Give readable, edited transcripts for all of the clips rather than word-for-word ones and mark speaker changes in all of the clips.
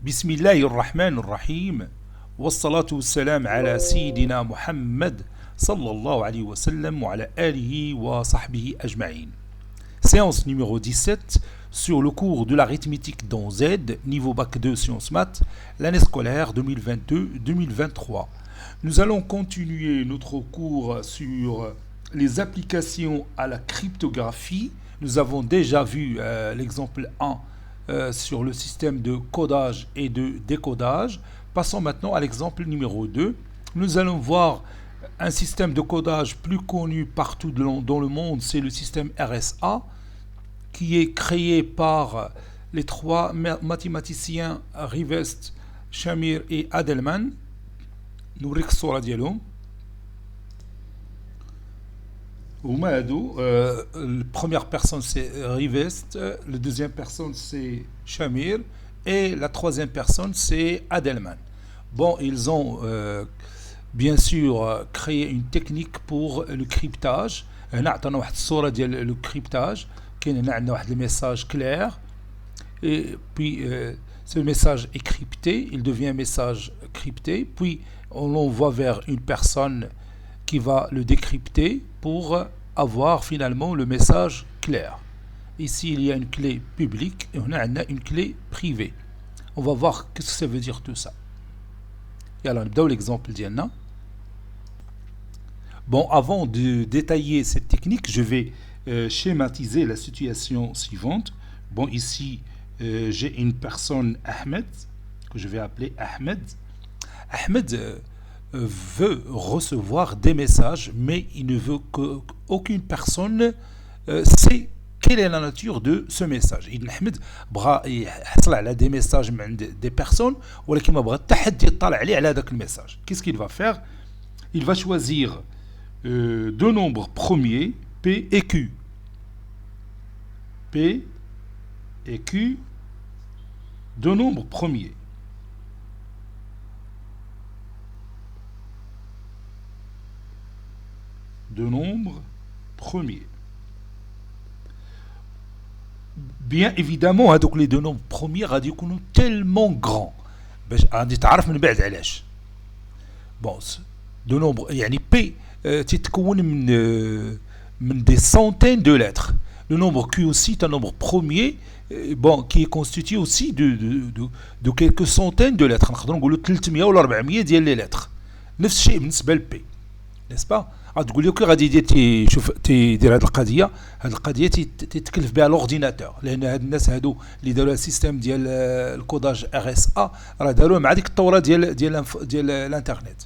Speaker 1: بسم الله الرحمن الرحيم والصلاة والسلام على سيدنا محمد صلى الله عليه وسلم وعلى آله وصحبه أجمعين. Séance numéro 17 sur le cours de l'arithmétique dans Z, niveau bac 2 sciences maths, l'année scolaire 2022-2023. Nous allons continuer notre cours sur les applications à la cryptographie. Nous avons déjà vu l'exemple 1 sur le système de codage et de décodage. Passons maintenant à l'exemple numéro 2. Nous allons voir un système de codage plus connu partout dans le monde, c'est le système RSA, qui est créé par les trois mathématiciens Rivest, Shamir et Adelman. نوريك الصورة ديالهم. La première personne c'est Rivest, la deuxième personne c'est Shamir et la troisième personne c'est Adelman. Bon, ils ont bien sûr créé une technique pour le cryptage. هنا عطانا واحد الصورة ديال le cryptage. كاين هنا عندنا واحد الميساج clair et puis ce message est crypté, il devient un message crypté, puis on l'envoie vers une personne qui va le décrypter pour avoir finalement le message clair. Ici, il y a une clé publique et on a une clé privée. On va voir qu'est-ce que ça veut dire tout ça. Et alors, on l'exemple d'Yanna. Bon, avant de détailler cette technique, je vais schématiser la situation suivante. Bon, ici, j'ai une personne, Ahmed, que je vais appeler Ahmed. Ahmed veut recevoir des messages, mais il ne veut qu'aucune personne sait quelle est la nature de ce message. Ahmed بغى يحصل على des messages des personnes, ولكن ما بغى حتى حد يطلع عليه على هذاك الميساج. Qu'est-ce qu'il va faire? Il va choisir deux nombres premiers, P et Q. P et Q, deux nombres premiers. De nombres premiers. Bien évidemment, donc les deux nombres premiers غادي يكونوا tellement grands باش غادي تعرف من بعد علاش. Bon, deux nombres يعني P تتكون من des centaines de lettres. Le nombre Q aussi est un nombre premier, bon, qui est constitué aussi de quelques centaines de lettres. نقدروا نقولوا 300 ولا 400 ديال les lettres. نفس الشيء بالنسبه ل P. N'est-ce pas? غتقول لي كي غادي يدير شوف تيدير هذه القضيه تتكلف بها الاورديناتور، لان هاد الناس هادو اللي داروا السيستم ديال الكوداج ار اس ا راه داروه مع ديك الثوره ديال الانترنت،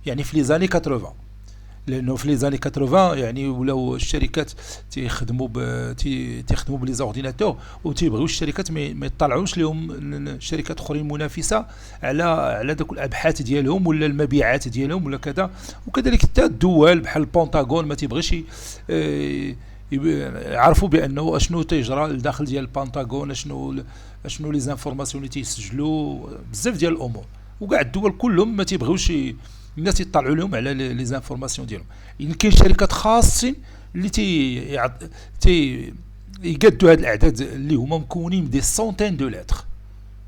Speaker 1: يعني في لي زاني 80. لانه في لي زاني 80 يعني ولاو الشركات تيخدموا بلي زورديناتور وتيبغيو الشركات ما يطلعوش لهم شركات اخرين منافسه على داك الابحاث ديالهم ولا المبيعات ديالهم ولا كذا. وكذلك حتى الدول بحال البنطاغون ما تيبغيش يعرفوا بانه اشنو تيجرى لداخل ديال البنطاغون، اشنو لي زانفورماسيون اللي تيسجلوا بزاف ديال الامور. وكاع الدول كلهم ما تيبغيوش الناس يطلعوا لهم على لي زانفورماسيون ديالهم. كاين شركات خاصين اللي يقادوا هاد الاعداد اللي هما مكونين دي سونتين دو لتر.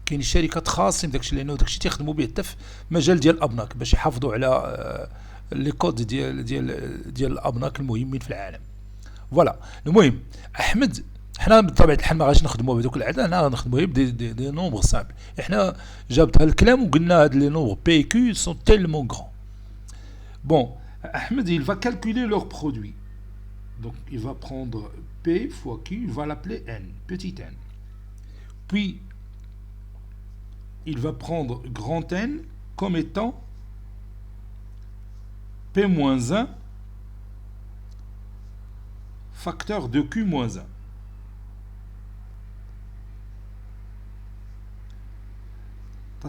Speaker 1: كاين شركات خاصين داكشي لانه داكشي تيخدموا به حتى في مجال ديال الابناك باش يحافظوا على لي كود ديال الابناك المهمين في العالم. فوالا. المهم احمد حنا بطبيعه الحال ما غاديش نخدموا بهذوك الاعداد، حنا غنخدموا بدي نومبر سامبل. حنا جابت هذا الكلام وقلنا هاد لي نومبر بي كيو سون تيلمون غران. Bon, Ahmed, il va calculer leur produit. Donc, il va prendre P fois Q, il va l'appeler N, petit n. Puis, il va prendre grand N comme étant P-1 facteur de Q-1.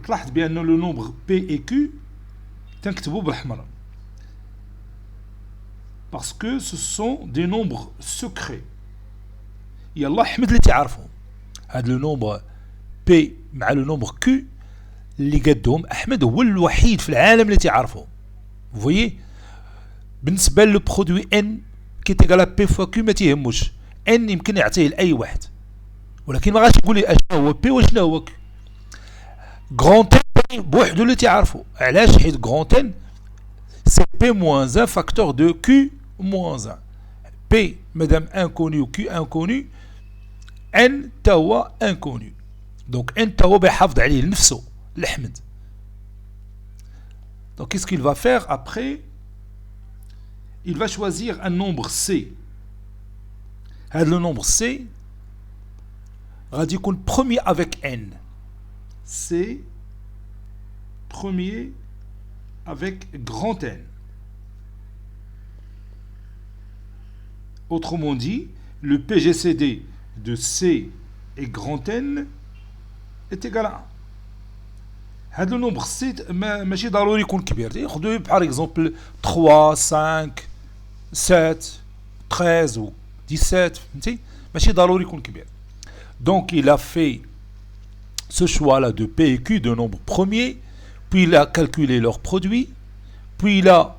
Speaker 1: تلاحظ بأن le nombre P et Q تنكتبوا بالأحمر. Parce que ce sont des nombres secrets. يلا حمد اللي تعرفهم. هذا لو نومبر بي مع لو نومبر كيو اللي قدهم احمد هو الوحيد في العالم اللي تعرفهم. فويي بالنسبه لو برودوي ان كي تيغالا بي فوا كيو ما تيهموش، ان يمكن يعطيه لاي واحد، ولكن ما غاش يقول لي اشنو هو بي وشنو هو كيو. grand n بوحدو اللي تعرفو. علاش؟ حيت grand n c'est p moins 1 facteur de q moins 1. p madame inconnu ou q inconnu, n تا هو inconnu. donc n تا هو بيحافظ عليه لنفسه لأحمد. donc qu'est-ce qu'il va faire après? il va choisir un nombre c. هذا le nombre c غادي يكون premier avec n. c premier avec grand N. Autrement dit, le PGCD de C et grand N est égal à 1. هذا النومبر C ماشي ضروري يكون كبير. ياخذوا par exemple 3 5 7 13 ou 17 فهمتي؟ ماشي ضروري يكون كبير. Donc il a fait ce choix là de P et Q de nombres premiers, puis il a calculé leur produit, puis il a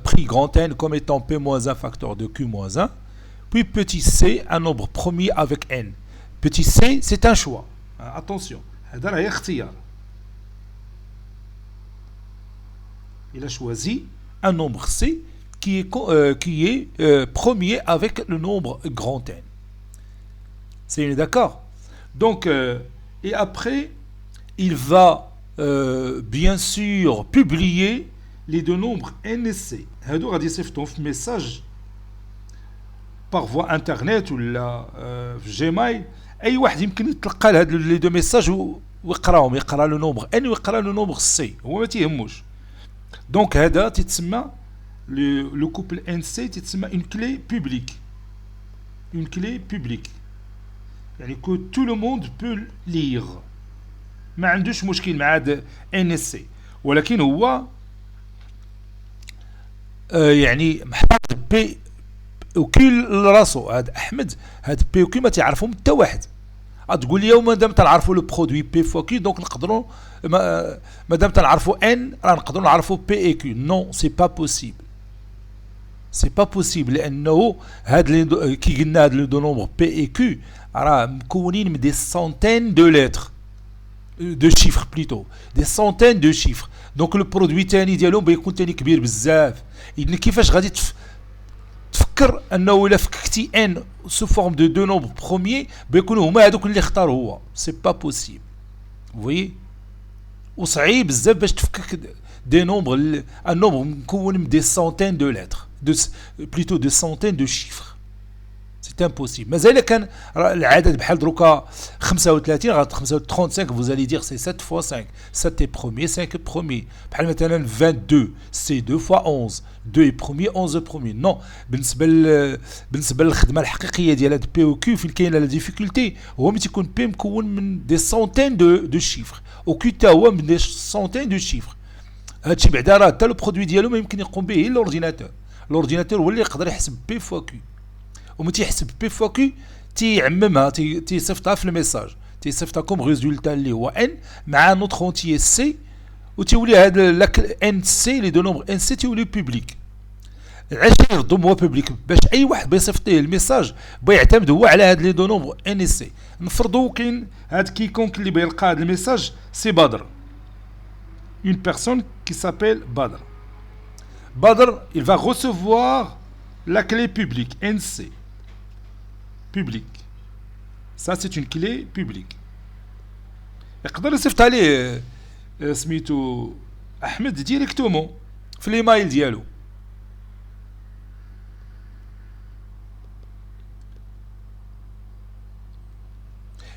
Speaker 1: pris grand N comme étant P-1 facteur de Q-1, puis petit c, un nombre premier avec N. Petit c, c'est un choix. Attention, il a choisi un nombre c qui est premier avec le nombre grand N. C'est d'accord? Donc, et après, il va bien sûr publier les deux nombres n et c. هادو غادي يصيفطهم في ميساج par voie internet ولا في جيميل. اي واحد يمكن يتلقى هاد لي دو ميساج ويقراهم، يقرا لو نومبر ان ويقرا لو نومبر سي، هو ما تيهموش. دونك هذا تيتسمى لو كوبل ان سي تيتسمى اون كلي بوبليك. اون كلي بوبليك يعني كو تو لو موند بو لير، ما عندوش مشكل مع هذا ان اس سي، ولكن هو يعني محتاج بي وكيل راسو. هذا احمد هاد بي وكي ما تعرفهم حتى واحد. تقول لي مادام تنعرفوا لو برودوي بي فوا كي دونك نقدروا مادام تنعرفوا ان راه نقدروا نعرفوا بي اي كيو. نو سي با بوسيبل، سي با بوسيبل، لانه هاد كي قلنا هاد لو دو نومبر بي اي كيو راه مكونين من دي سونتين دو لتر دو شيفر بليتو، دي سونتين دو شيفر. دونك لو برودوي تاني ديالهم بيكون تاني كبير بزاف. إذن كيفاش غادي تفكر انه الا فككتي ان سو فورم دو دو نومبر بروميي بيكونوا هما هذوك اللي اختاروا هو؟ سي با بوسيبل. فوي وصعيب بزاف باش تفكك دي نومبر ان نومبر مكون من دي سونتين دو لتر بليتو دو سونتين دو شيفر. سي امبوسيبل. مازال كان العدد بحال دروكا 35 غادي 35 vous allez dire c'est 7 fois 5. 7 est premier, 5 est premier. بحال مثلا 22 c'est 2 fois 11. 2 est premier, 11 est premier. Non. بالنسبه للخدمه الحقيقيه ديال هاد بي او كيو فين كاينه لا ديفيكولتي هو ملي تيكون بي مكون من دي سونتين دو شيفر، او كيو تا هو من دي سونتين دو شيفر. هادشي بعدا راه حتى لو برودوي ديالو ما يمكن يقوم به الا الاورديناتور. الاورديناتور هو اللي يقدر يحسب بي فوا كيو، وما تيحسب بي فوا كيو تيعممها تيصيفطها في الميساج، تيصيفطها كوم ريزولتا اللي هو ان مع نوتر اونتيي سي، وتولي هاد ان سي لي دو نومبر ان سي تولي بوبليك. علاش يرضم هو بوبليك؟ باش اي واحد بيصيفط ليه الميساج بيعتمد هو على هاد لي دو نومبر ان سي. نفرضوا كاين هاد كيكونك اللي بيلقى هاد الميساج سي بدر، une personne qui s'appelle Badr. Badr, il va recevoir la clé publique, NC. Publique. Ça, c'est une clé publique. يقدر يصيفط عليه سميتو أحمد ديريكتومون في الإيميل ديالو.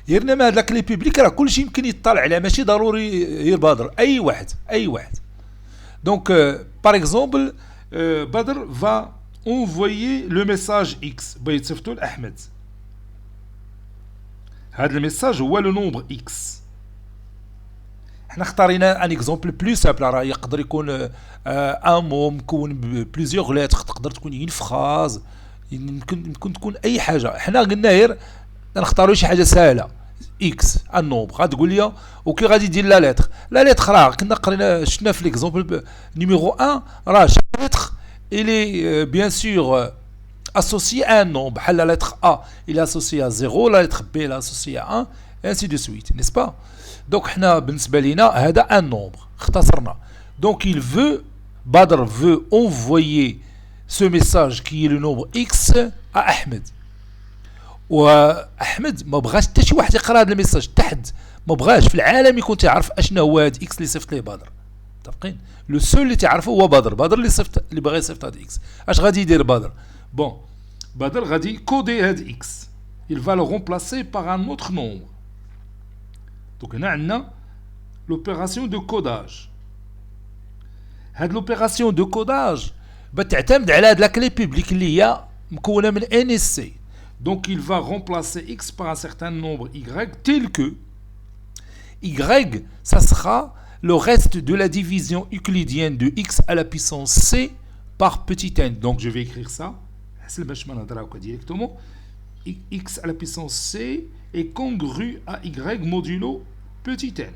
Speaker 1: يرنا ما هاد لا كلي بوبليك راه كلشي يمكن يطلع عليها، ماشي ضروري غير بدر، اي واحد اي واحد. دونك باغ اكزومبل بدر فا انفويي لو ميساج اكس بغا يتصيفطو لاحمد. هاد الميساج هو لو نومبر اكس. حنا اختارينا ان اكزومبل بلو سامبل، راه يقدر يكون ان مو مكون بليزيوغ لتر، تقدر تكون اون فراز، يمكن تكون اي حاجه. حنا قلنا غير نختاروا شي حاجه سهله اكس ان نومبر. غتقول لي وكي غادي دير لا لتر، لا لتر راه كنا قرينا شفنا في ليكزومبل نيميرو 1 راه شاك لتر الي بيان سور associé à un nombre. بحال لا لتر A il est associé à 0, la lettre B il est associé à 1, ainsi de suite, n'est-ce pas? Donc حنا بالنسبة لينا هذا un nombre اختصرنا. Donc il veut, Badr veut envoyer ce message qui est le nombre X à Ahmed. واحمد ما بغاش حتى شي واحد يقرا هذا الميساج تحت، ما بغاش في العالم يكون تعرف اشنا هو هذا اكس اللي صيفط ليه بدر. متفقين؟ لو سول اللي تعرفه هو بدر اللي صيفط، اللي باغي يصيفط هذا اكس. اش غادي يدير بدر؟ بون بدر غادي كودي هذا اكس، il va le remplacer par un autre nombre. دونك هنا عندنا لوبيراسيون دو كوداج. هاد لوبيراسيون دو كوداج بتعتمد على هاد لا كلي بوبليك اللي هي مكونه من ان اس سي. Donc il va remplacer x par un certain nombre y tel que y, ça sera le reste de la division euclidienne de x à la puissance c par petit n. Donc je vais écrire ça directement. X à la puissance c est congru à y modulo petit n.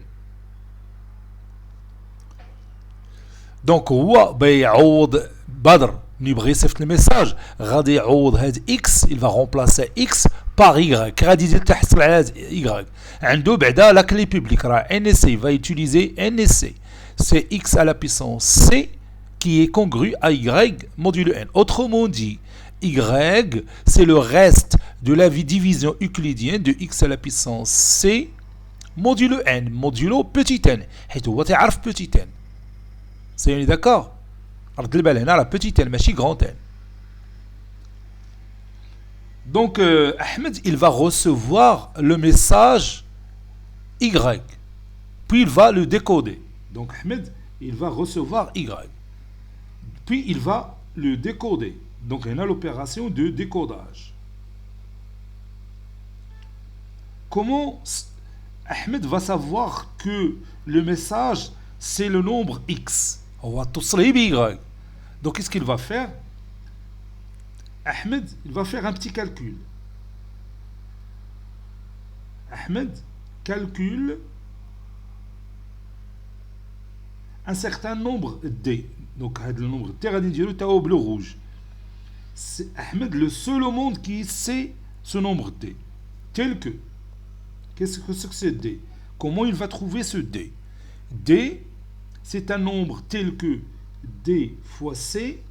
Speaker 1: Donc هو بيعوض بدر نبغي يصيفط الميساج غادي يعوض هاد اكس، il va remplacer x par y، غادي يزيد تحصل على y. عنده بعدا لا كلي بوبليك راه NSC va utiliser NSC. C'est x à la puissance c qui est congru à y modulo n. Autrement dit, y c'est le reste de la division euclidienne de x à la puissance c modulo n modulo petit n، حيت هو تعرف petit n. C'est d'accord؟ رد البال هنا على petit n ماشي grand n. Donc Ahmed il va recevoir le message y, puis il va le décoder. Donc Ahmed il va recevoir y, puis il va le décoder. Donc on a l'opération de décodage. Comment Ahmed va savoir que le message c'est le nombre x? On va tous les y. Donc qu'est-ce qu'il va faire? Ahmed il va faire un petit calcul. Ahmed calcule un certain nombre d. Donc le nombre d غادي نديرو تا au bleu rouge. C'est Ahmed le seul au monde qui sait ce nombre d. Tel que, qu'est-ce que c'est d? Comment il va trouver ce d? D c'est un nombre tel que d fois c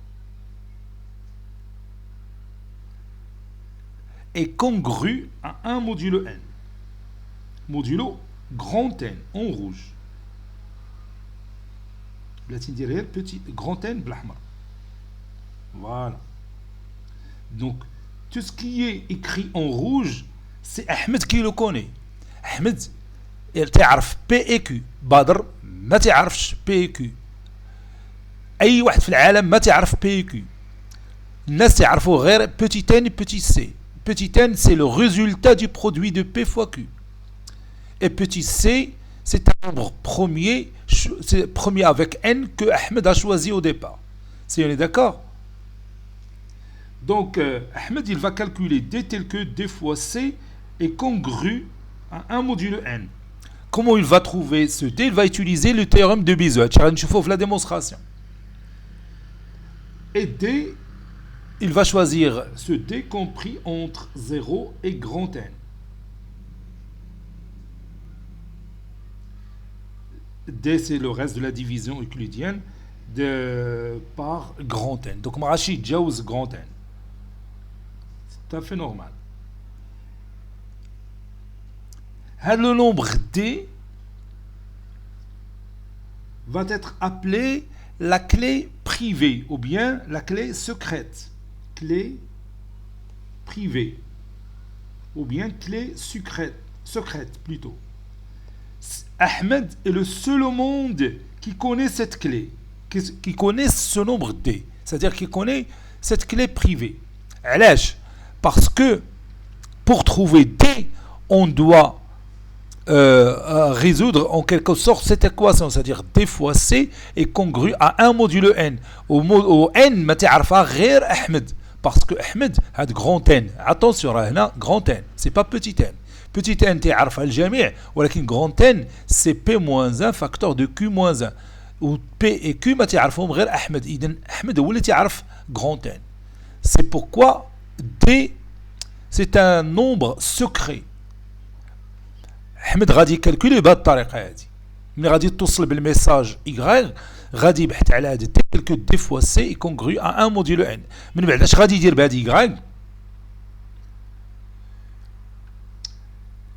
Speaker 1: est congru à 1 modulo n. Modulo grand N en rouge. Petit grand N blanc. Voilà. Donc tout ce qui est écrit en rouge, c'est Ahmed qui le connaît. Ahmed il تعرف P et Q. Badr ما تعرفش P et Q. اي واحد في العالم ما تعرف P et Q. الناس تعرفوا غير petit n et petit c. Petit n c'est le résultat du produit de P fois Q. Et petit c c'est un nombre premier, c'est premier avec n que Ahmed a choisi au départ. Si on est d'accord? Donc Ahmed il va calculer d tel que d fois c est congru à 1 modulo n. Comment il va trouver ce d? Il va utiliser le théorème de Bézout. Je fais la démonstration. Et d, il va choisir ce d compris entre 0 et grand N. D, c'est le reste de la division euclidienne par grand N. Donc, Marachi Jaws grand N. C'est tout à fait normal. Le nombre D va être appelé la clé privée ou bien la clé secrète. Clé privée ou bien clé secrète plutôt. Ahmed est le seul au monde qui connaît cette clé, qui connaît ce nombre D, c'est-à-dire qui connaît cette clé privée. Parce que pour trouver D, on doit résoudre en quelque sorte cette équation, c'est-à-dire d fois c est congru à 1 modulo n. Au n ما تعرفها غير Ahmed, parce que Ahmed a grand N. Attention هنا grand N, c'est pas petit n. Petit n تعرفها الجميع, ولكن grand N c'est p-1 facteur de q-1, ou p et q ما تعرفهم غير Ahmed. إذن Ahmed هو اللي تعرف grand N. C'est pourquoi d c'est un nombre secret. احمد غادي يكالكولي بهذه الطريقه هذه. ملي غادي توصل بالميساج y غادي يبحث على هذا تيل كو دي فوا سي كونغرو ا 1 موديلو ان. من بعد اش غادي يدير بهذه y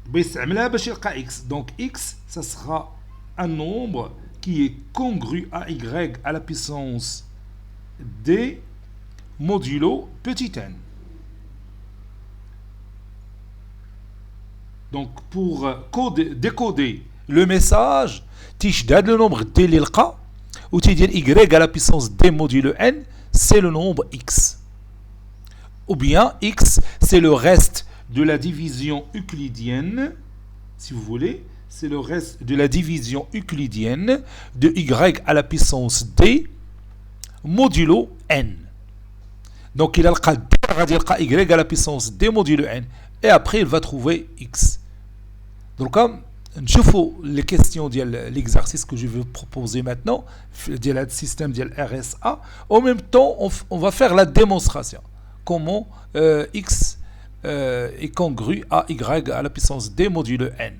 Speaker 1: بيستعملها باش يلقى x. دونك x ça sera un nombre qui est congru à y à la puissance d modulo petit n. Donc pour décoder le message تيشد le nombre d اللي لقى وتيدير y à la puissance d modulo n, c'est le nombre x. Ou bien x c'est le reste de la division euclidienne, si vous voulez, c'est le reste de la division euclidienne de y à la puissance d modulo n. Donc il a le y à la puissance d modulo n et après il va trouver x. Donc comme نشوفوا les questions de l'exercice que je vais proposer maintenant de le système de RSA. En même temps on va faire la démonstration comment x est congru à y à la puissance d modulo n.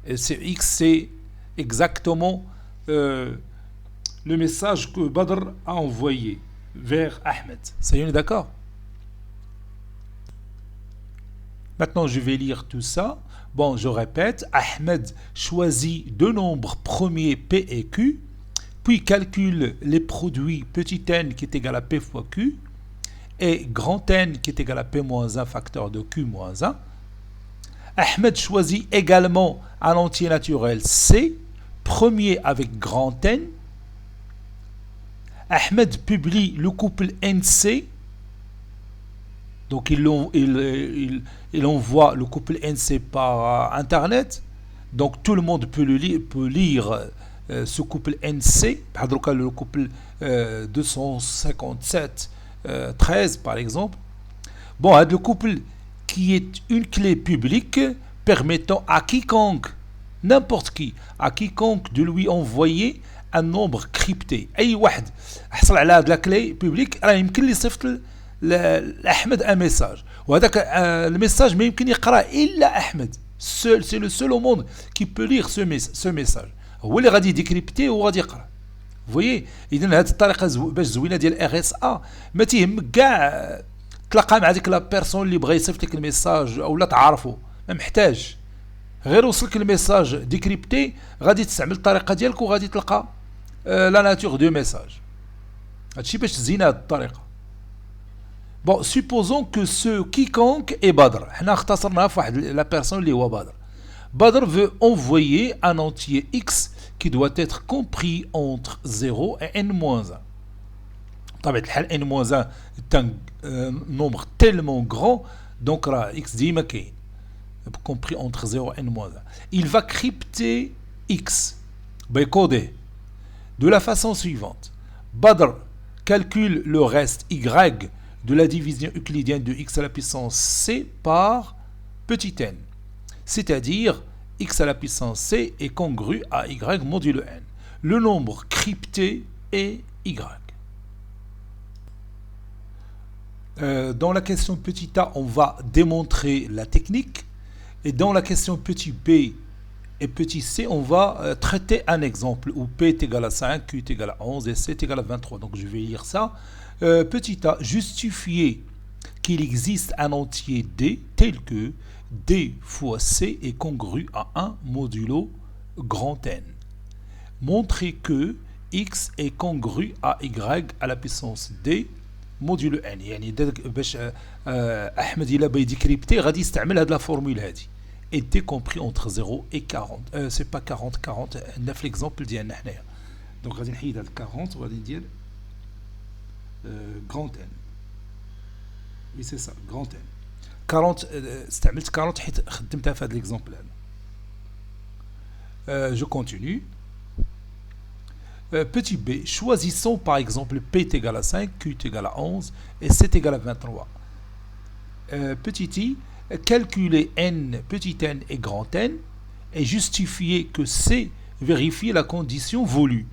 Speaker 1: Et x c'est exactement le message que Badr a envoyé vers Ahmed. Ça y est, d'accord? Maintenant je vais lire tout ça. Bon, je répète, Ahmed choisit deux nombres premiers P et Q, puis calcule les produits petit n qui est égal à P fois Q et grand N qui est égal à P moins 1 facteur de Q moins 1. Ahmed choisit également un entier naturel C, premier avec grand N. Ahmed publie le couple NC. Donc il envoie le couple NC par Internet. Donc tout le monde peut lire ce couple NC. Par exemple, le couple 257 13 par exemple. Bon, le couple qui est une clé publique permettant à quiconque, n'importe qui, à quiconque de lui envoyer un nombre crypté. أي واحد حصل على هذه la clé publique راه يمكن لي يصيفط لأحمد un message. وهذاك الميساج ما يمكن يقرأ إلا أحمد. C'est le seul au monde qui peut lire ce message. هو اللي غادي ديكريبتي وغادي يقرأ. Vous voyez, إذن هذه الطريقة باش زوينة ديال RSA ما تيهمك كاع تلقى مع ديك لا بيرسون اللي بغى يصيفط لك الميساج او لا تعرفه، ما محتاج، غير وصلك الميساج ديكريبتي غادي تستعمل الطريقة ديالك وغادي تلقى لا ناتور دو ميساج. هادشي باش تزين هاد الطريقة. Bon, supposons que ce quiconque est Badr. حنا اختصرناها في واحد la personne اللي هو بدر. Badr veut envoyer un entier x qui doit être compris entre 0 et n-1. طبعا الحال n-1 est un nombre tellement grand, donc راه x ديما كاين compris entre 0 et n-1. Il va crypter x, coder de la façon suivante. Badr calcule le reste y de la division euclidienne de x à la puissance c par petit n. C'est-à-dire x à la puissance c est congru à y modulo n. Le nombre crypté est y. Dans la question petit a, on va démontrer la technique. Et dans la question petit b et petit c, on va traiter un exemple où p est égal à 5, q est égal à 11 et c est égal à 23. Donc je vais lire ça. Petit a, justifier qu'il existe un entier d tel que d fois c est congru à 1 modulo grand N. Montrer que x est congru à y à la puissance d modulo n. يعني باش احمد الا بغى يديكريبتي غادي يستعمل هاد لا فورمول هادي. et d compris entre 0 et 40. C'est pas 40 40 عندنا في l'exemple ديالنا حنايا. Donc غادي نحيد هاد 40 وغادي ندير grand N. Oui, c'est ça, grand N. 40 استعملت 40 حيت خدمتها في هذا l'exemple هذا. Je continue. Petit b, choisissons par exemple p est égal à 5, q est égal à 11 et c est égal à 23. Petit i, calculer n, petit n et grand N et justifier que c vérifie la condition voulue.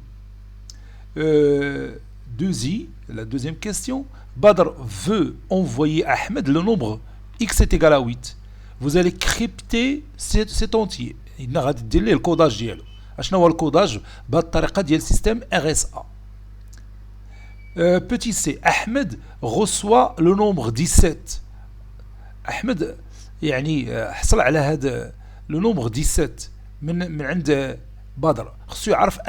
Speaker 1: 2i, la deuxième question. Badr veut envoyer à Ahmed le nombre x est égal à 8. Vous allez crypter cet entier. هنا غادي دير ليه الكوداج ديالو. اشنو هو الكوداج؟ بهذه الطريقه ديال سيستم RSA. Petit c, Ahmed reçoit le nombre 17. Ahmed يعني حصل على هذا لو نومبر 17 من عند بدر. خصو يعرف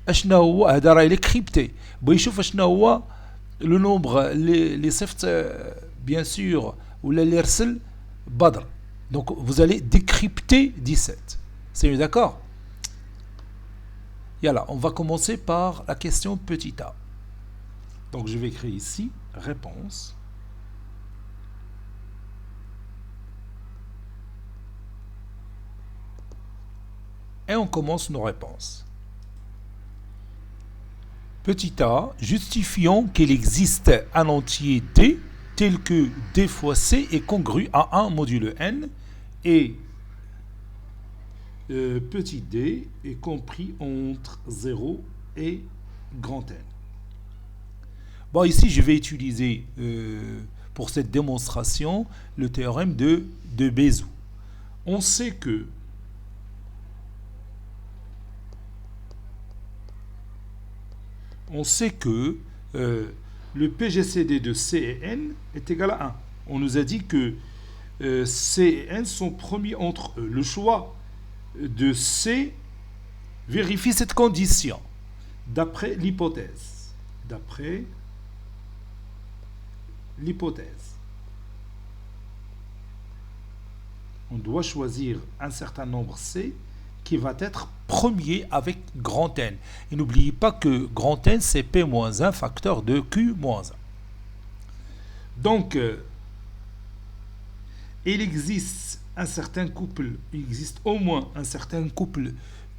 Speaker 1: اشنا هو هذا راه لي كريبتي، بغى يشوف اشنا هو لو نومبر اللي صيفط بيان سور ولا اللي رسل بدر. دونك vous allez décrypter 17. C'est d'accord? Yalla, on va commencer par la question petit a. Donc je vais écrire ici réponse. Et on commence nos réponses. Petit a, justifions qu'il existe un entier D tel que D fois C est congru à 1 modulo N et petit d est compris entre 0 et grand N. Bon, ici, je vais utiliser pour cette démonstration le théorème de Bézout. On sait que le PGCD de C et N est égal à 1. On nous a dit que C et N sont promis entre eux. Le choix de C vérifie cette condition d'après l'hypothèse. On doit choisir un certain nombre C qui va être premier avec grand N. Et n'oubliez pas que grand N, c'est P-1 facteur de Q-1. Donc, il existe au moins un certain couple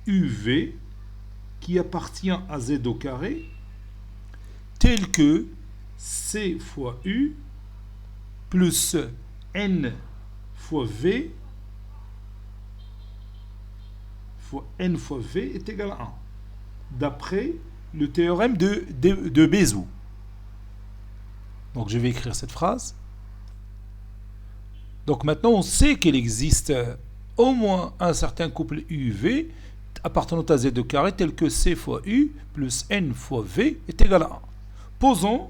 Speaker 1: UV qui appartient à Z au carré, tel que C fois U plus N fois V fois N fois V est égal à 1, d'après le théorème de Bézout. Donc je vais écrire cette phrase. Donc maintenant on sait qu'il existe au moins un certain couple UV appartenant à Z au carré tel que C fois U plus N fois V est égal à 1. Posons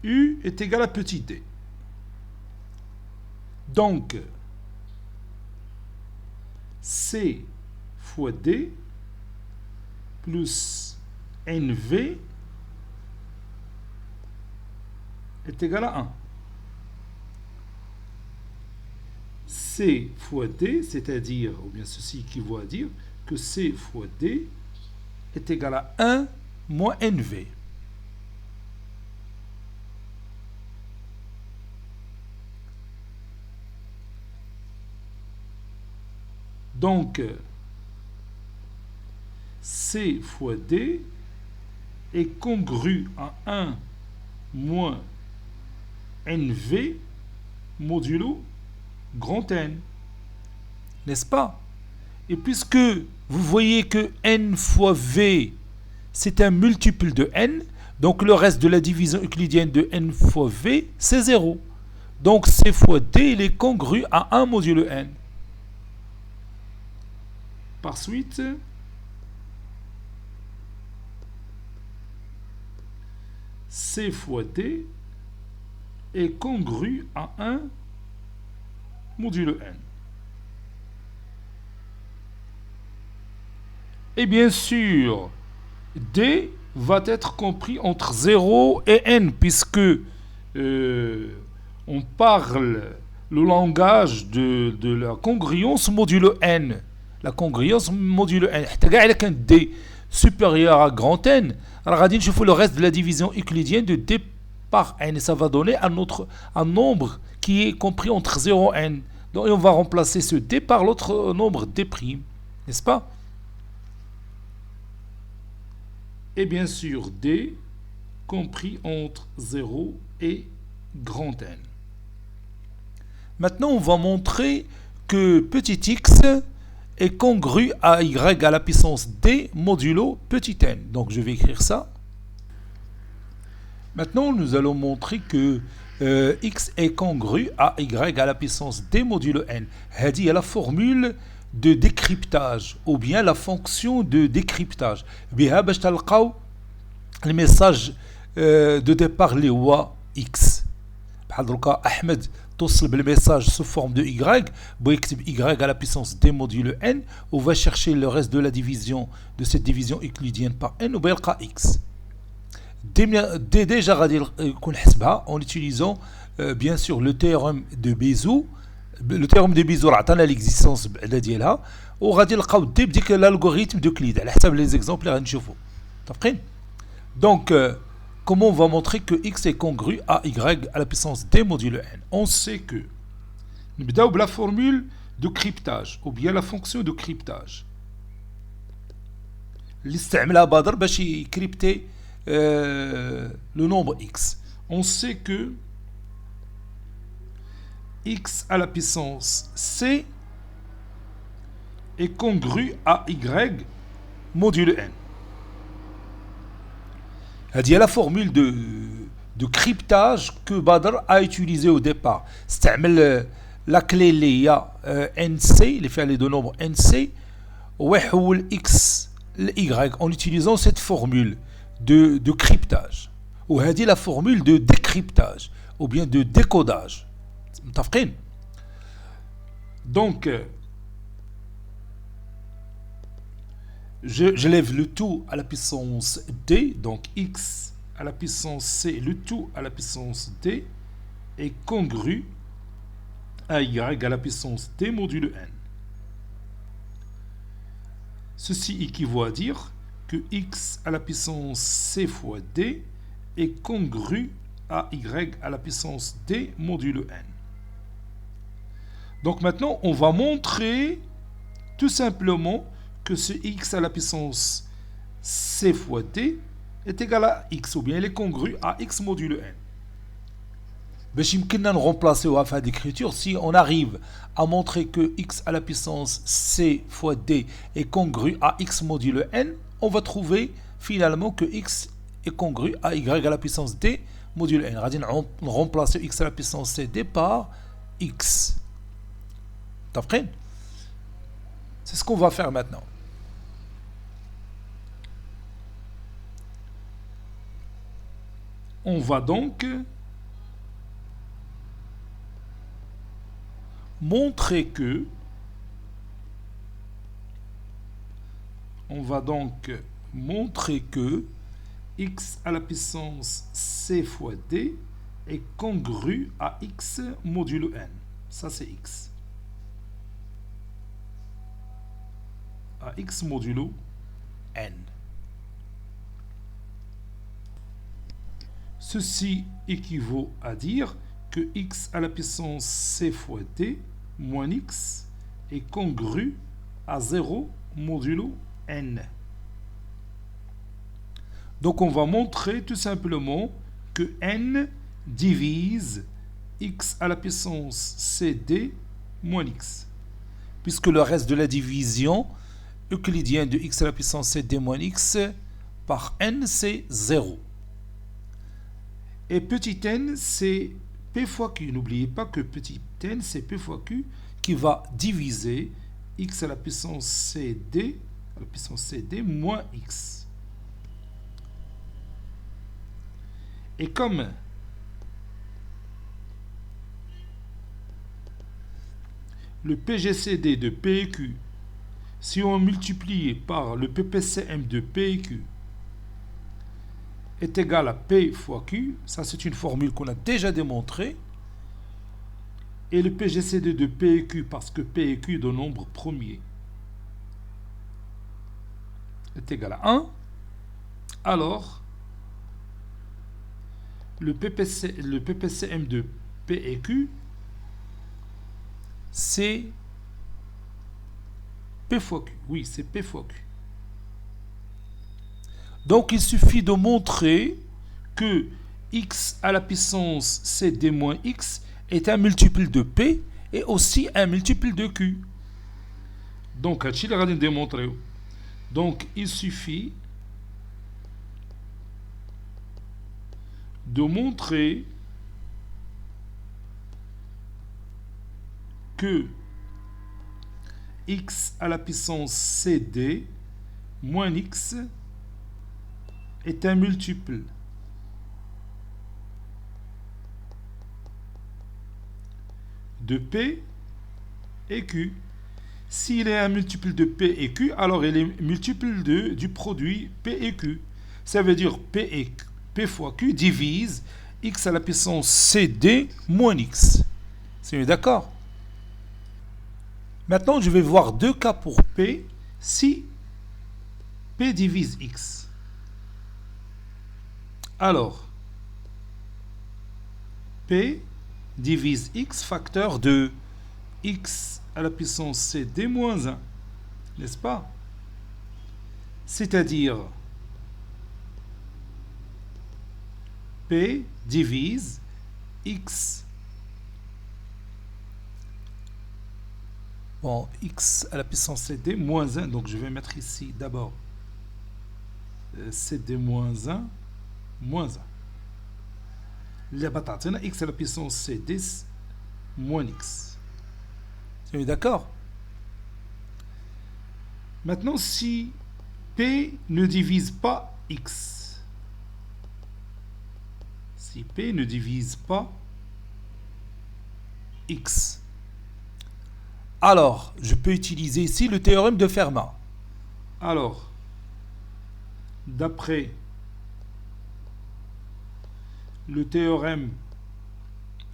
Speaker 1: U est égal à petit d. Donc C fois D plus NV est égal à 1. C fois D, c'est-à-dire, ou bien ceci équivaut à dire que C fois D est égal à 1 moins NV. Donc, C fois D est congru à 1 moins NV modulo grand N. N'est-ce pas? Et puisque vous voyez que N fois V, c'est un multiple de N, donc le reste de la division euclidienne de N fois V, c'est 0. Donc C fois D, il est congru à 1 modulo N. Par suite, C fois D est congru à 1 modulo N. Et bien sûr, D va être compris entre 0 et N, puisque on parle le langage de la congruence modulo N. La congruence modulo N. Avec un D supérieur à grand N, alors on va le reste de la division euclidienne de D par N. Et ça va donner un nombre qui est compris entre 0 et N. Donc on va remplacer ce D par l'autre nombre D', n'est-ce pas? Et bien sûr, D compris entre 0 et grand N. Maintenant, on va montrer que petit x est congru à y à la puissance D modulo petit n. Donc je vais écrire ça. Maintenant, nous allons montrer que x est congru à y à la puissance d modulo n. هذه est la formule de décryptage ou bien la fonction de décryptage. بها باش تلقاو الميساج de départ اللي هو x. بحال دروكا احمد توصل بالميساج sous forme de y, بغا يكتب y à la puissance d modulo n, on va chercher le reste de la division de cette division euclidienne par n وبغا يلقى x. Déjà غادي نكون حسبها en utilisant bien sûr le théorème de Bézout. Le théorème de Bézout عطانا l'existence بعدا ديالها وغادي نلقاو دي بديك l'algorithme d'Euclide على حسب les exemples اللي غادي نشوفو. متفقين؟ Donc comment on va montrer que x est congru à y à la puissance d modulo n? On sait que نبداو بلا formule de cryptage ou bien la fonction de cryptage اللي استعملها بدر باش يكريبتي le nombre x. On sait que x à la puissance c est congru à y modulo n. هذه la formule de cryptage que Badr a utilisé au départ. استعمل la clé اللي هي nc اللي فيها les deux nombres nc ويحول x ل y en utilisant cette formule de cryptage. وهذه la formule de décryptage ou bien de décodage. متفقين؟ Donc je lève le tout à la puissance d, donc x à la puissance c, le tout à la puissance d est congru à y à la puissance d modulo n. Ceci équivaut à dire que x à la puissance c fois d est congru à y à la puissance d modulo n. Donc maintenant, on va montrer tout simplement que ce x à la puissance c fois d est égal à x, ou bien il est congru à x modulo n. باش يمكننا نرمبلاسيوها في هذه l'écriture si on arrive à montrer que x à la puissance c fois d est congru à x modulo n, on va trouver finalement que x est congru à y à la puissance d modulo n. غادي نرمبلاسيو x à la puissance c d par x. متفقين؟ C'est ce qu'on va faire maintenant. On va donc montrer que x à la puissance c fois d est congru à x modulo n. Ça c'est x. À x modulo n. Ceci équivaut à dire que x à la puissance c fois d moins x est congru à 0 modulo n. Donc on va montrer tout simplement que n divise x à la puissance cd moins x. Puisque le reste de la division euclidienne de x à la puissance cd moins x par n, c'est 0. Et petit n, c'est p fois q. N'oubliez pas que petit n, c'est p fois q qui va diviser x à la puissance cd, moins x. Et comme le PGCD de P et Q, si on multiplie par le PPCM de P et Q, est égal à P fois Q, ça c'est une formule qu'on a déjà démontrée, et le PGCD de P et Q, parce que P et Q de nombre premier est égal à 1, alors le PPCM de P et Q, c'est P fois Q. Oui, c'est P fois Q. Donc, il suffit de montrer que x à la puissance cd moins x est un multiple de P et aussi un multiple de Q. Donc, il suffit de montrer que x à la puissance cd moins x est un multiple de P et Q. S'il est un multiple de P et Q, alors il est multiple du produit P et Q. Ça veut dire P fois Q divise x à la puissance CD moins x. C'est d'accord? Maintenant, je vais voir deux cas pour P si P divise x. Alors, P divise x facteur de x à la puissance CD moins 1. N'est-ce pas? C'est-à-dire P divise x. Bon, x à la puissance CD moins 1. Donc je vais mettre ici d'abord CD moins 1 moins 1. X à la puissance CD moins x. C'est d'accord? Maintenant, si P ne divise pas x, si P ne divise pas x, alors je peux utiliser ici le théorème de Fermat. Alors, d'après le théorème,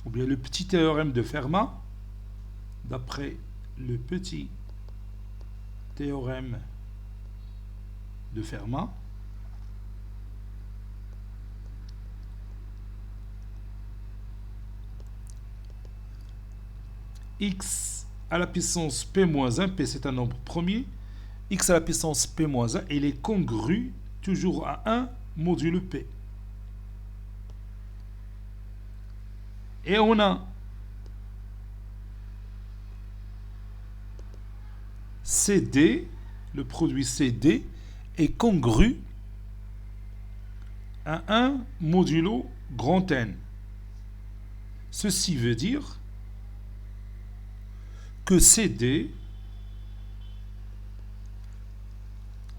Speaker 1: ou bien le petit théorème de Fermat, d'après le petit théorème de Fermat, x à la puissance p-1, p c'est un nombre premier, x à la puissance p-1, il est congru toujours à 1 modulo p. Et on a CD, le produit CD, est congru à 1 modulo grand N. Ceci veut dire que CD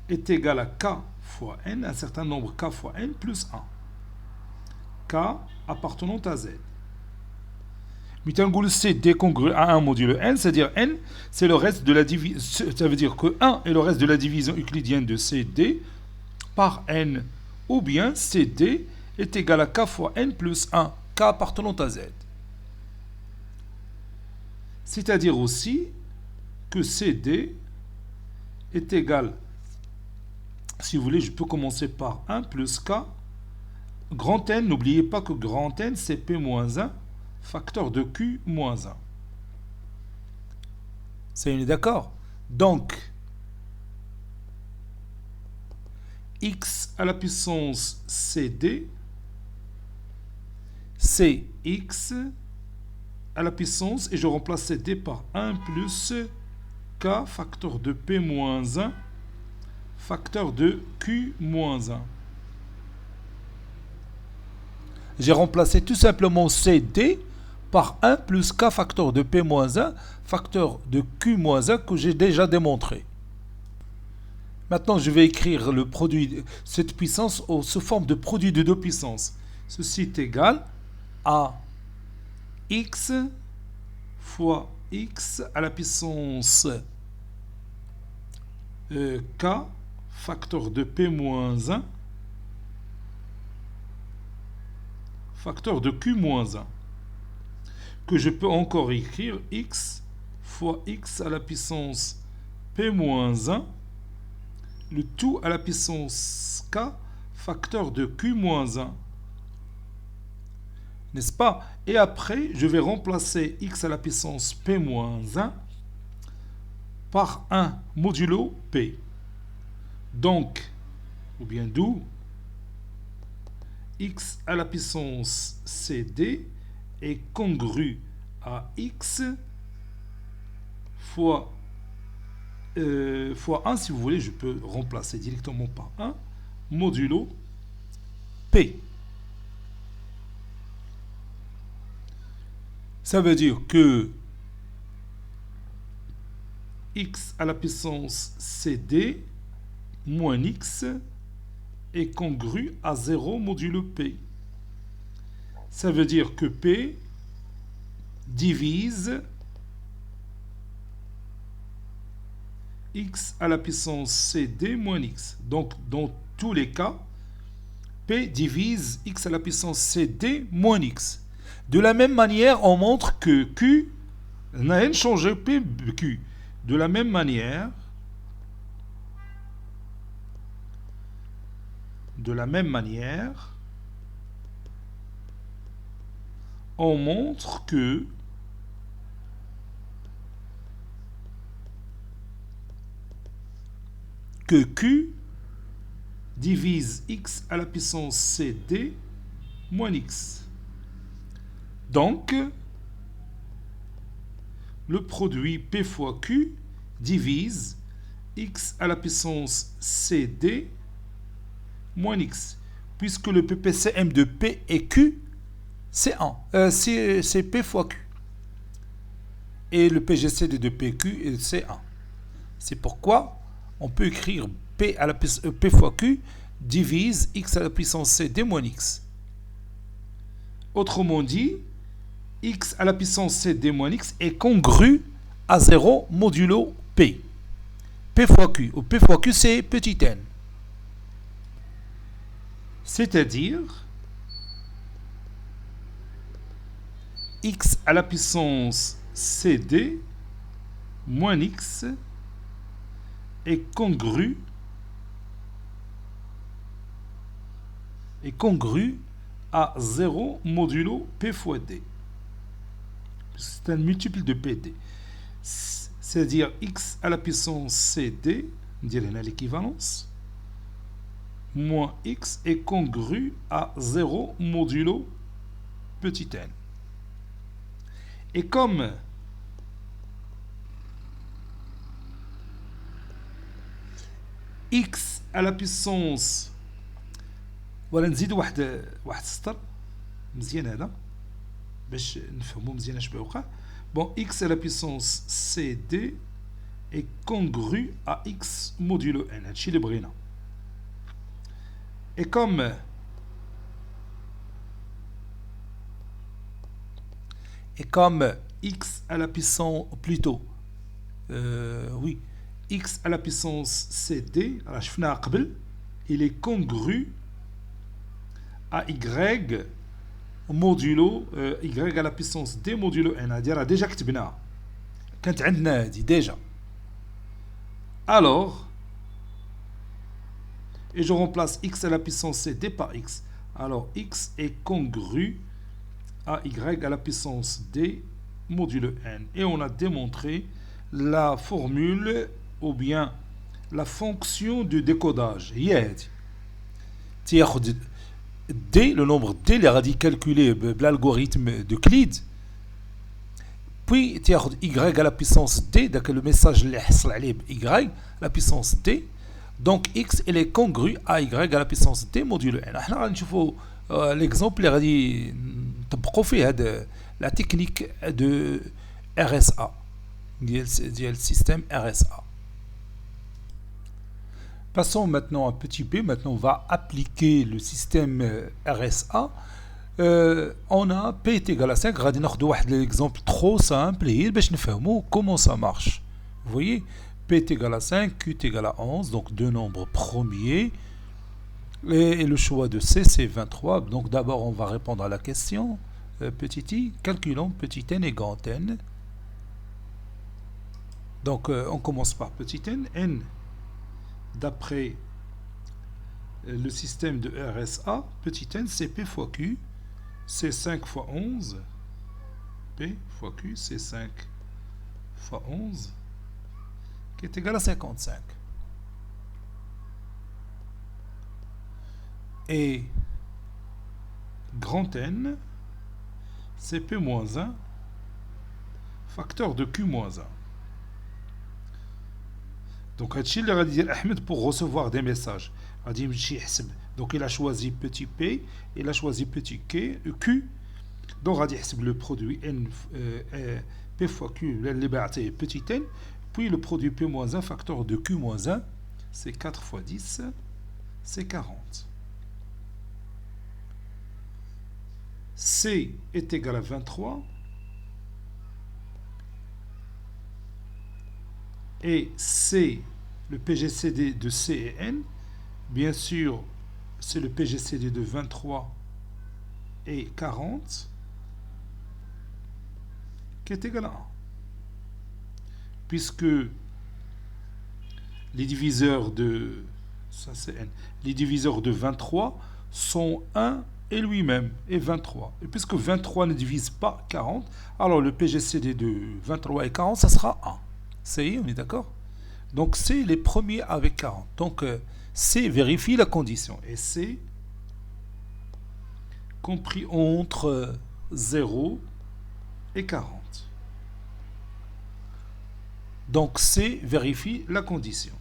Speaker 1: est égal à K fois N, un certain nombre K fois N plus 1. K appartenant à Z. Mitangul CD congru à 1 modulo N, c'est-à-dire N, c'est le reste de la division. Ça veut dire que 1 est le reste de la division euclidienne de CD par N. Ou bien CD est égal à K fois N plus 1, K appartenant à Z. C'est-à-dire aussi que CD est égal, si vous voulez, je peux commencer par 1 plus K. Grand N, n'oubliez pas que grand N, c'est P-1, facteur de Q-1. C'est d'accord? Donc, x à la puissance CD, c'est x à la puissance, et je remplace CD par 1 plus K facteur de P-1 facteur de Q-1. J'ai remplacé tout simplement CD par 1 plus K facteur de P-1 facteur de Q-1 que j'ai déjà démontré. Maintenant, je vais écrire le produit, cette puissance sous forme de produit de deux puissances. Ceci est égal à x fois x à la puissance K facteur de P-1 facteur de Q-1, que je peux encore écrire x fois x à la puissance P-1, le tout à la puissance K facteur de Q-1. N'est-ce pas? Et après, je vais remplacer x à la puissance P-1 par 1 modulo P. Donc, ou bien d'où x à la puissance CD est congru à x fois 1, si vous voulez, je peux remplacer directement par 1 modulo P. Ça veut dire que x à la puissance cd moins x est congru à 0 modulo p. Ça veut dire que p divise x à la puissance cd moins x. Donc, dans tous les cas, p divise x à la puissance cd moins x. De la même manière, on montre que q n'a rien changé p q. De la même manière, on montre que q divise x à la puissance cd moins x. Donc, le produit P fois Q divise x à la puissance cd moins x. Puisque le PPCM de P et Q, c'est 1. C'est P fois Q. Et le PGCD de PQ, c'est 1. C'est pourquoi on peut écrire P fois Q divise x à la puissance cd moins x. Autrement dit, x à la puissance cd moins x est congru à 0 modulo p. P fois q. Ou p fois q, c'est petit n. C'est-à-dire x à la puissance cd moins x est congru à 0 modulo p fois d. C'est un multiple de pd. C'est-à-dire x à la puissance cd, on dirait l'équivalence, moins x est congru à 0 modulo petit n. Et comme x à la puissance ولا نزيد واحد السطر مزيان هذا باش نفهموا مزيان اش بيوقع. Bon, x à la puissance cd est congru à x modulo n. هادشي اللي بغينا. Et comme x à la puissance, plutôt, oui, x à la puissance cd, راه شفناها قبل, il est congru à y modulo y à la puissance d modulo n. هادي راه ديجا كتبناها, كانت عندنا هادي ديجا. Alors, et je remplace x à la puissance cd par x. Alors, x est congru à y à la puissance d modulo n. Et on a démontré la formule ou bien la fonction de décodage. هي هادي. تياخد d, le nombre d, les radis calculés de l'algorithme d'Euclide, puis تياخد y à la puissance d, donc le message اللي حصل عليه y à la puissance d, donc x il est congru à y à la puissance d modulo n. احنا غادي نشوفوا l'exemple اللي غادي نطبقوا فيه هذا la technique de RSA ديال système RSA. Passons maintenant à petit p. Maintenant, on va appliquer le système RSA. On a p est égal à 5. غادي ناخذ واحد l'exemple trop simple هي باش نفهموا comment ça marche. Vous voyez, p est égal à 5, q est égal à 11, donc deux nombres premiers. Et le choix de c, c'est 23. Donc d'abord, on va répondre à la question. Petit i, calculons petit n et grand n. Donc on commence par petit n. N, d'après le système de RSA, petit n, c'est P fois Q, c'est 5 fois 11. P fois Q, c'est 5 fois 11, qui est égal à 55. Et grand N, c'est P moins 1, facteur de Q moins 1. Donc, pour recevoir des messages, donc il a choisi petit p, il a choisi petit q, Donc غادي يحسب le produit n p fois q اللي بعطيه petit n, puis le produit p moins 1 facteur de q moins 1, c'est 4 fois 10, c'est 40. C est égal à 23 et C, le PGCD de C et N, bien sûr, c'est le PGCD de 23 et 40 qui est égal à 1. Puisque les diviseurs de, ça c'est N, les diviseurs de 23 sont 1 et lui-même est 23. Et puisque 23 ne divise pas 40, alors le PGCD de 23 et 40, ça sera 1. C, on est d'accord? Donc C, les premiers avec 40. Donc C vérifie la condition. Et C, compris entre 0 et 40. Donc C vérifie la condition.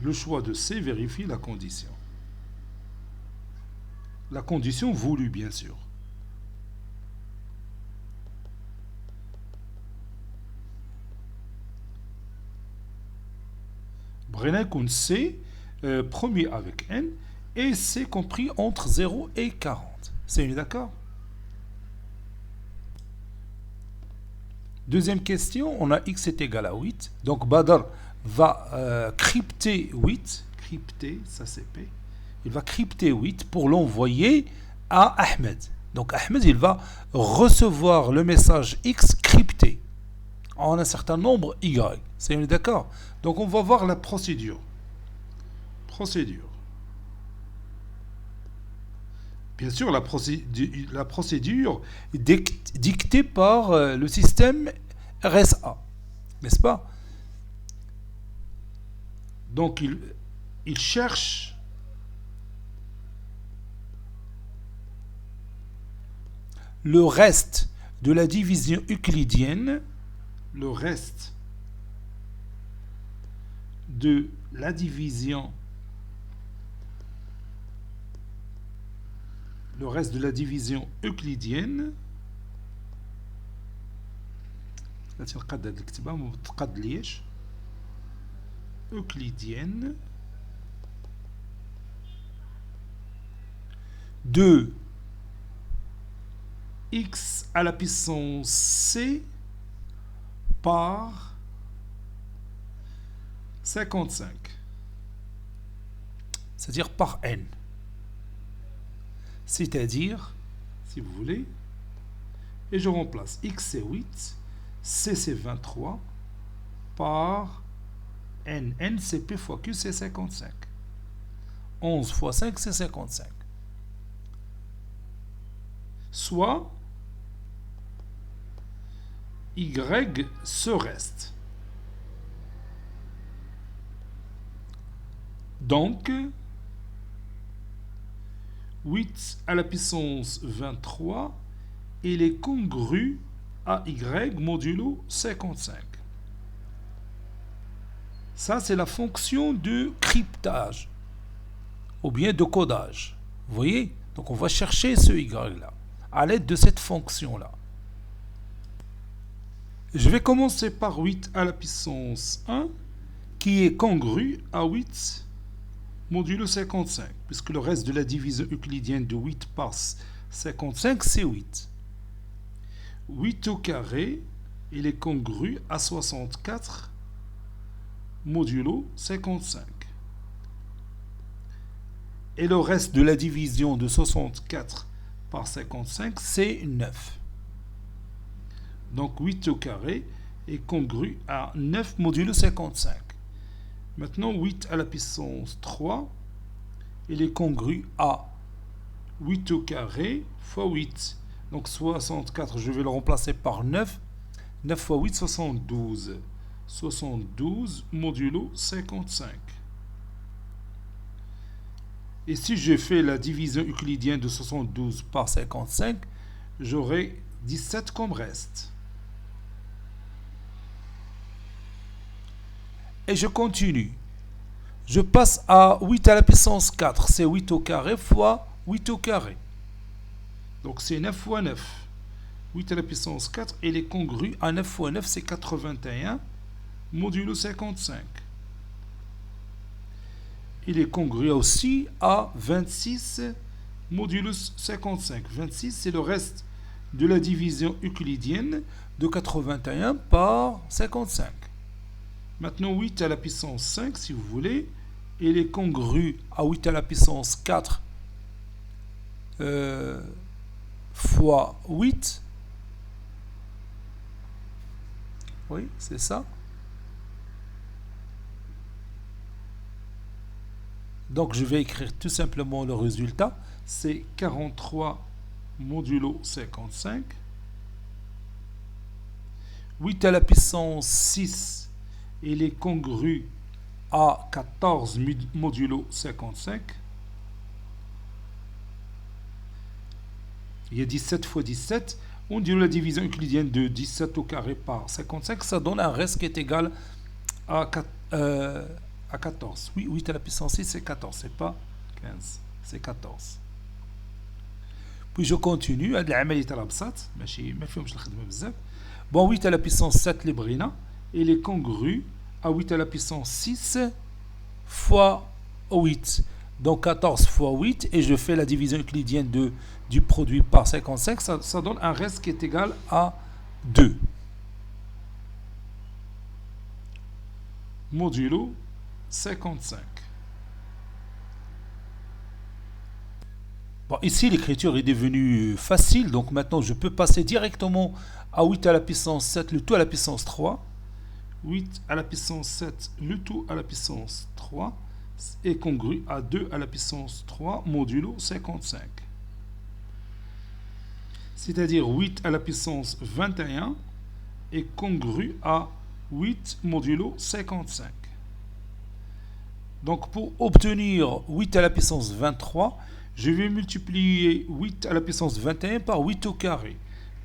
Speaker 1: Le choix de C vérifie la condition. La condition voulue, bien sûr. Brennan compte C, premier avec N, et C compris entre 0 et 40. C'est d'accord? Deuxième question, on a x est égal à 8. Donc Badr va crypter 8. Crypter, ça c'est P. Il va crypter 8 pour l'envoyer à Ahmed. Donc Ahmed, il va recevoir le message X crypté en un certain nombre Y. C'est d'accord? Donc on va voir la procédure. Procédure. Bien sûr, la procédure est dictée par le système RSA. N'est-ce pas? Donc il cherche le reste de la division euclidienne, le reste de la division, euclidienne, euclidienne de x à la puissance c par 55, c'est-à-dire par n. C'est-à-dire, si vous voulez, et je remplace x c'est 8, c c'est 23, par n. N c'est p fois q c'est 55. 11 fois 5 c'est 55. Soit y se reste. Donc 8 à la puissance 23, il est congru à y modulo 55. Ça, c'est la fonction de cryptage ou bien de codage. Vous voyez? Donc on va chercher ce y-là à l'aide de cette fonction-là. Je vais commencer par 8 à la puissance 1 qui est congru à 8 modulo 55, puisque le reste de la division euclidienne de 8 par 55, c'est 8. 8 au carré, il est congru à 64 modulo 55. Et le reste de la division de 64 par 55, c'est 9. Donc 8 au carré est congru à 9 modulo 55. Maintenant, 8 à la puissance 3, il est congru à 8 au carré fois 8. Donc 64, je vais le remplacer par 9. 9 fois 8, 72. 72 modulo 55. Et si je fais la division euclidienne de 72 par 55, j'aurai 17 comme reste. Et je continue. Je passe à 8 à la puissance 4. C'est 8 au carré fois 8 au carré. Donc c'est 9 fois 9. 8 à la puissance 4, il est congru à 9 fois 9, c'est 81, modulo 55. Il est congru aussi à 26, modulo 55. 26, c'est le reste de la division euclidienne de 81 par 55. Maintenant, 8 à la puissance 5, si vous voulez, il est congru à 8 à la puissance 4 fois 8. Oui, c'est ça. Donc, je vais écrire tout simplement le résultat. C'est 43 modulo 55. 8 à la puissance 6, il est congru à 14 modulo 55. Il y a 17 fois 17. On dit la division euclidienne de 17 au carré par 55. Ça donne un reste qui est égal à 14. Oui, 8 à la puissance 6, c'est 14. C'est pas 15. C'est 14. Puis je continue. Bon, 8 à la puissance 7, les brina. Il est congru à 8 à la puissance 6 fois 8. Donc 14 fois 8, et je fais la division euclidienne du produit par 55, ça donne un reste qui est égal à 2. Modulo 55. Bon, ici, l'écriture est devenue facile, donc maintenant je peux passer directement à 8 à la puissance 7, le tout à la puissance 3. 8 à la puissance 7, le tout à la puissance 3. Est congru à 2 à la puissance 3 modulo 55. C'est-à-dire 8 à la puissance 21 est congru à 8 modulo 55. Donc pour obtenir 8 à la puissance 23, je vais multiplier 8 à la puissance 21 par 8 au carré.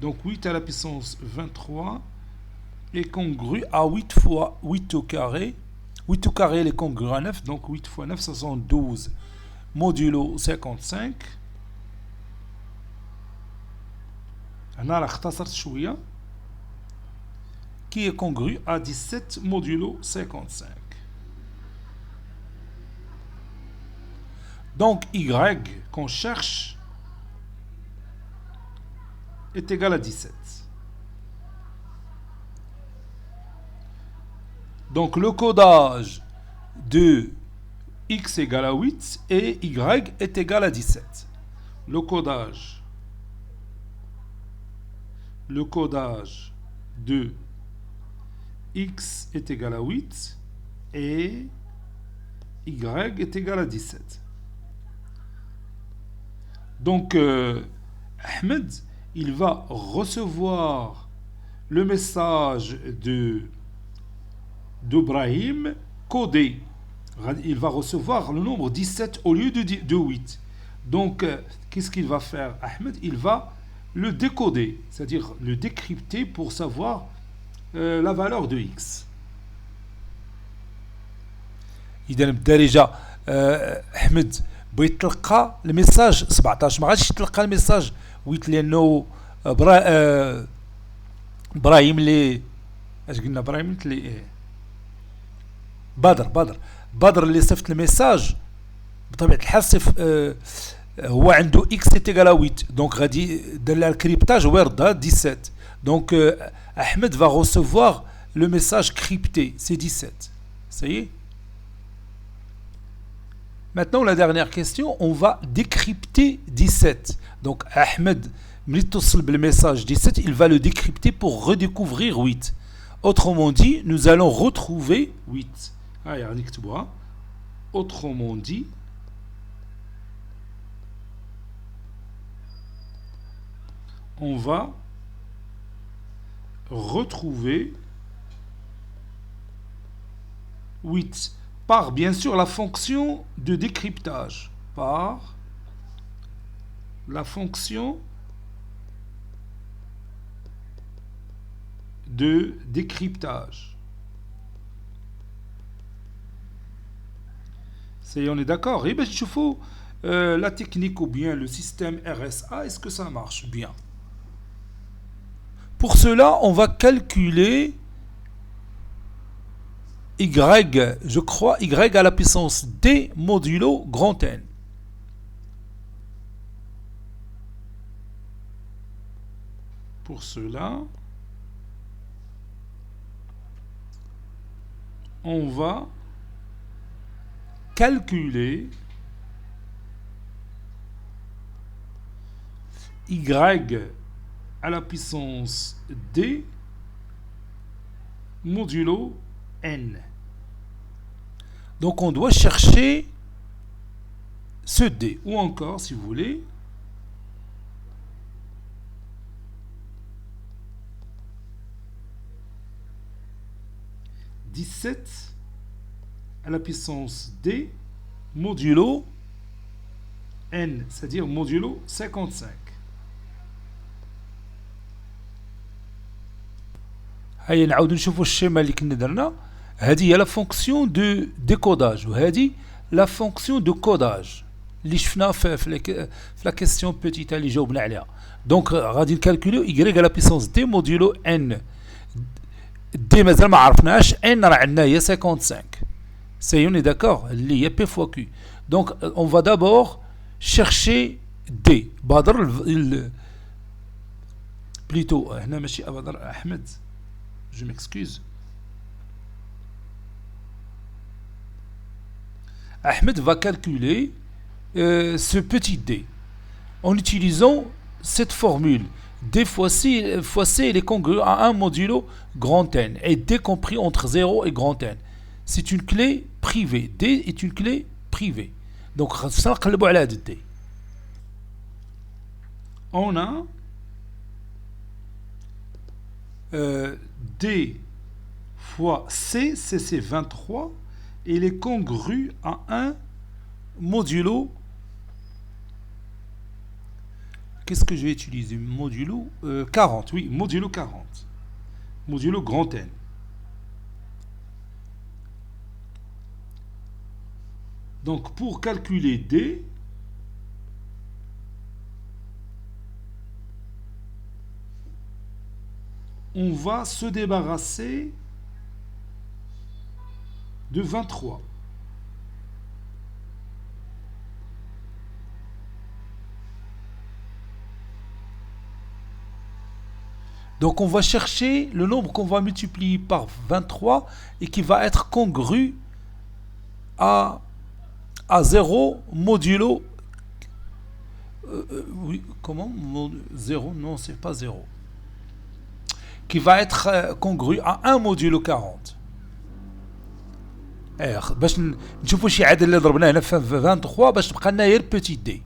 Speaker 1: Donc 8 à la puissance 23 est congru à 8 fois 8 au carré. 8 au carré est congru à 9, donc 8 fois 9, 72 modulo 55. هنا راه اختصرت شوية qui est congru à 17 modulo 55. Donc y qu'on cherche est égal à 17. Donc le codage de x égale à 8 et y est égal à 17. Le codage de x est égal à 8 et y est égal à 17. Donc Ahmed, il va recevoir le message d'Ibrahim codé. Il va recevoir le nombre 17 au lieu de 8. Donc, qu'est-ce qu'il va faire, Ahmed? Il va le décoder, c'est-à-dire le décrypter pour savoir la valeur de x. إذا بالدارجة أحمد بغيت تلقى الميساج 17 ما غاديش تلقى الميساج 8 لأنه إبراهيم اللي اش قلنا إبراهيم اللي بدر اللي صيفط الميساج بطبيعه الحال هو عنده اكس ايتيغال 8 دونك غادي دار لها الكريبتاج هو يردها 17 دونك احمد va recevoir le message crypté c'est 17 ça y est. Maintenant la dernière question, on va décrypter 17. Donc Ahmed ملي توصل بالميساج 17 il va le décrypter pour redécouvrir 8. Autrement dit, nous allons retrouver 8. Autrement dit, on va retrouver 8 par, bien sûr, la fonction de décryptage. Par la fonction de décryptage. On est d'accord. Et ben, je faut la technique ou bien le système RSA, est-ce que ça marche bien? Pour cela, on va calculer y, je crois, y à la puissance d modulo grand N. Pour cela, on va calculer y à la puissance d modulo n. Donc on doit chercher ce d, ou encore, si vous voulez, « 17 à la puissance d modulo n », c'est-à-dire modulo 55. هيا نعاود نشوفوا الشيما اللي كنا درنا. هذه هي لا فونكسيون دو ديكوداج وهذه لا فونكسيون دو كوداج اللي شفنا في لا كيسيون بوتيتا اللي جاوبنا عليها. دونك غادي نكالكوليو y على بيسونس دي موديلو ان. دي مازال ما عرفناش، ان راه عندنا هي 55. سي اوني داكور اللي هي بي فوا كيو. دونك اون فا دابور شيرشي دي. بدر بليتو هنا ماشي بدر، احمد. Je m'excuse. Ahmed va calculer ce petit d en utilisant cette formule. D fois C est congru à 1 modulo grand N et D compris entre 0 et grand N. C'est une clé privée. D est une clé privée. Donc, on a D fois C, c'est 23, et il est congru à 1 modulo. Qu'est-ce que je vais utiliser? Modulo 40, oui, modulo 40. Modulo grand N. Donc, pour calculer D, on va se débarrasser de 23. Donc on va chercher le nombre qu'on va multiplier par 23 et qui va être congru à 0 modulo. Oui, comment 0, non, c'est pas 0. Qui va être congru à 1 modulo 40. باش نشوفوا شي عدد اللي ضربناه هنا في 23 باش تبقى لنا غير بوتي دي.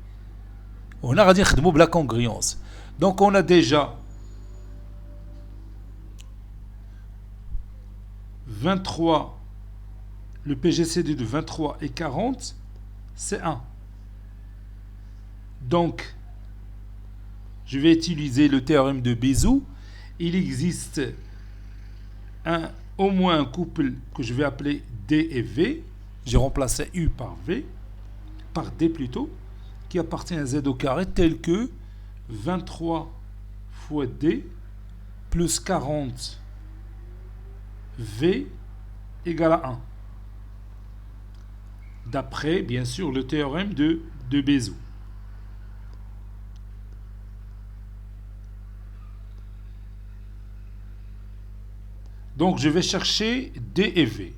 Speaker 1: وهنا غادي نخدموا بلا كونغريونس. دونك on a déjà 23, le PGCD de 23 et 40, c'est 1. Donc, je vais utiliser le théorème de Bézout. Il existe au moins un couple que je vais appeler D et V. J'ai remplacé U par V, par D plutôt, qui appartient à Z au carré, tel que 23 fois D plus 40 V égale à 1. D'après, bien sûr, le théorème de Bézout. Donc, je vais chercher D et V.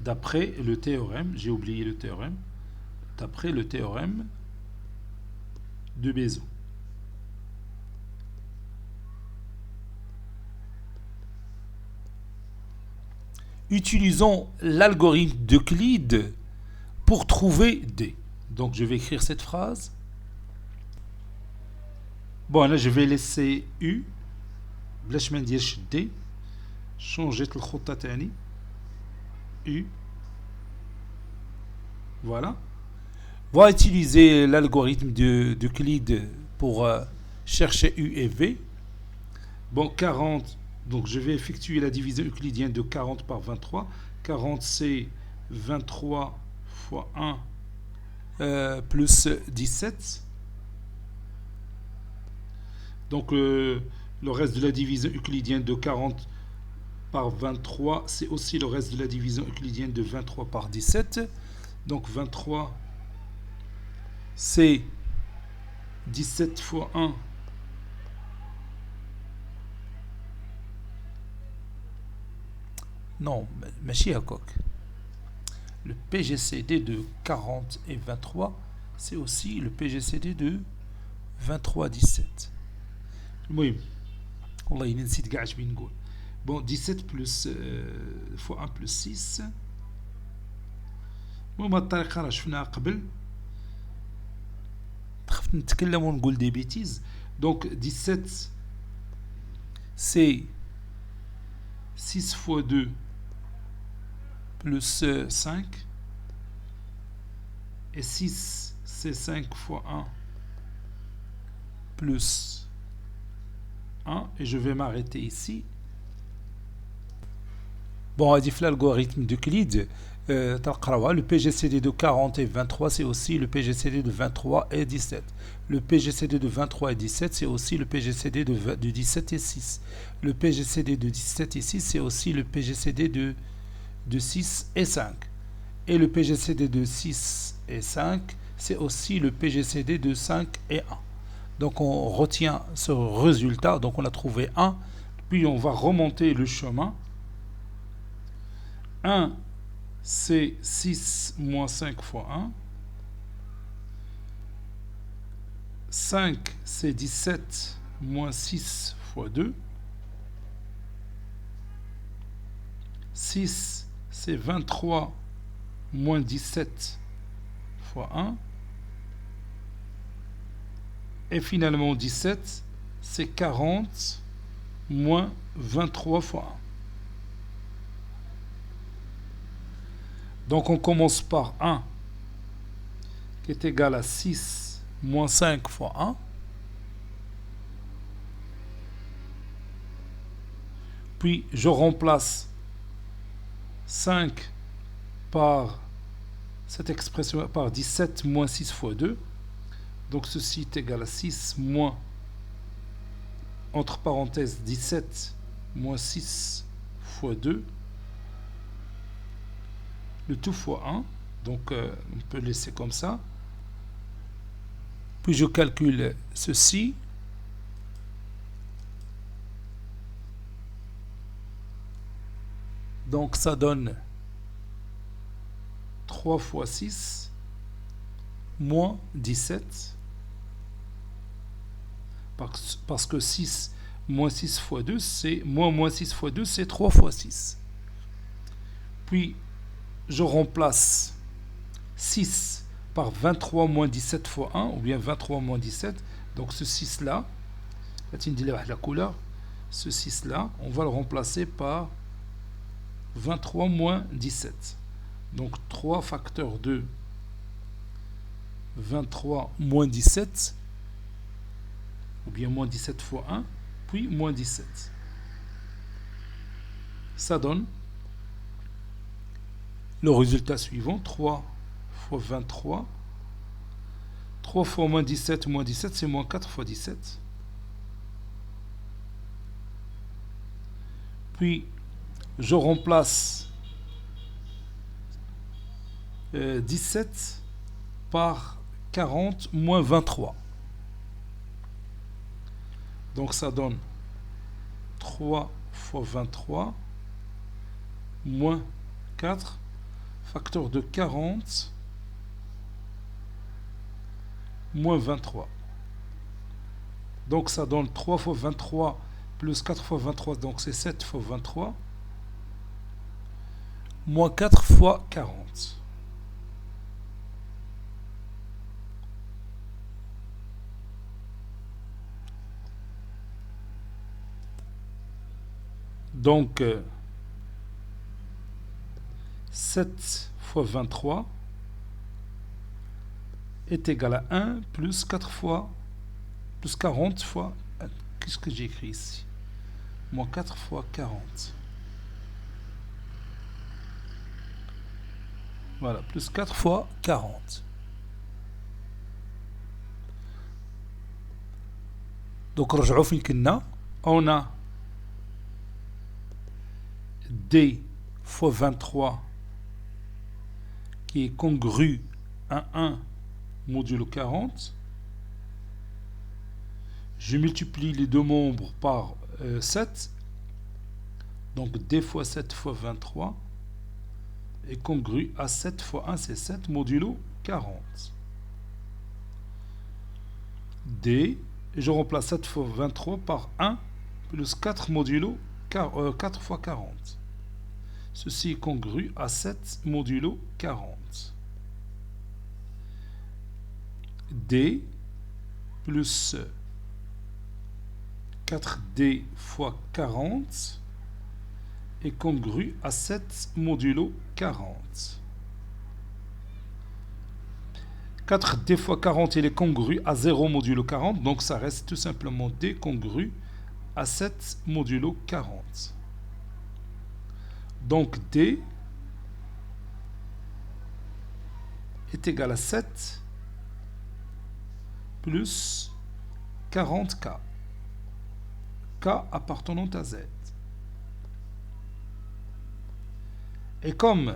Speaker 1: D'après le théorème, j'ai oublié le théorème, d'après le théorème de Bézout. Utilisons l'algorithme d'Euclide pour trouver D. Donc, je vais écrire cette phrase. Bon, là, je vais laisser U. بلاش ما نديرش D. شونجيت الخطة تاني. U. Voilà. On va utiliser l'algorithme d'Euclide pour chercher U et V. Bon, 40. Donc, je vais effectuer la division euclidienne de 40 par 23. 40 c'est 23 fois 1 plus 17. Donc le reste de la division euclidienne de 40 par 23, c'est aussi le reste de la division euclidienne de 23 par 17. Donc 23, c'est 17 fois 1. Non, ماشي هكاك. Le PGCD de 40 et 23, c'est aussi le PGCD de 23 17. المهم والله إني نسيت كاع اش بين نقول. Bon, 17 plus fois 1 plus 6. المهم هاد الطريقة راه شفناها قبل. خفت نتكلم ونقول دي بيتيز. Donc 17 c'est 6 fois 2 plus 5. Et 6 c'est 5 fois 1 plus 1. Et je vais m'arrêter ici. Bon, à l'algorithme d'Euclide, le PGCD de 40 et 23, c'est aussi le PGCD de 23 et 17. Le PGCD de 23 et 17, c'est aussi le PGCD de 17 et 6. Le PGCD de 17 et 6, c'est aussi le PGCD de 6 et 5. Et le PGCD de 6 et 5, c'est aussi le PGCD de 5 et 1. Donc on retient ce résultat. Donc on a trouvé 1, puis on va remonter le chemin. 1, c'est 6 moins 5 fois 1. 5, c'est 17 moins 6 fois 2. 6, c'est 23 moins 17 fois 1. Et finalement 17, c'est 40 moins 23 fois 1. Donc on commence par 1 qui est égal à 6 moins 5 fois 1. Puis je remplace 5 par cette expression par 17 moins 6 fois 2. Donc ceci est égal à 6 moins, entre parenthèses, 17 moins 6 fois 2. Le tout fois 1. Donc on peut laisser comme ça. Puis je calcule ceci. Donc ça donne 3 fois 6 moins 17. Parce que 6 moins 6 fois 2, c'est moins 6 fois 2, c'est 3 fois 6. Puis je remplace 6 par 23 moins 17 fois 1, ou bien 23 moins 17. Donc ce 6-là, la couleur, ce 6-là, on va le remplacer par 23 moins 17. Donc 3 facteurs de 23 moins 17, ou bien moins 17 fois 1, puis moins 17. Ça donne le résultat suivant, 3 fois 23. 3 fois moins 17, c'est moins 4 fois 17. Puis, je remplace 17 par 40 moins 23. Donc, ça donne 3 fois 23 moins 4, facteur de 40 moins 23. Donc ça donne 3 fois 23 plus 4 fois 23, donc c'est 7 fois 23, moins 4 fois 40. Donc 7 fois 23 est égal à 1 plus 4 fois, plus 40 fois, qu'est-ce que j'ai écrit ici? Moins 4 fois 40. Voilà, plus 4 fois 40. Donc, رجعوا فين كنا. On a D fois 23 qui est congru à 1 modulo 40. Je multiplie les deux membres par 7. Donc D fois 7 fois 23 est congru à 7 fois 1, c'est 7 modulo 40. D, et je remplace 7 fois 23 par 1 plus 4 modulo 4 fois 40. Ceci est congru à 7 modulo 40. D plus 4D fois 40 est congru à 7 modulo 40. 4D fois 40 il est congru à 0 modulo 40, donc ça reste tout simplement D congru à 7 modulo 40. Donc D est égal à 7 plus 40K. K appartenant à Z. Et comme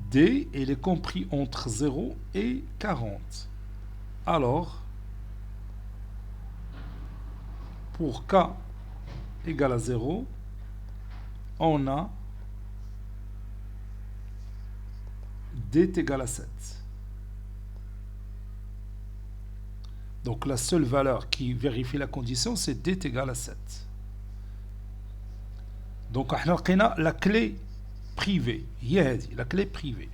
Speaker 1: D il est compris entre 0 et 40, alors pour K égale à 0, on a D est égal à 7. Donc la seule valeur qui vérifie la condition, c'est D est égal à 7. Donc on a la clé privée. La clé privée.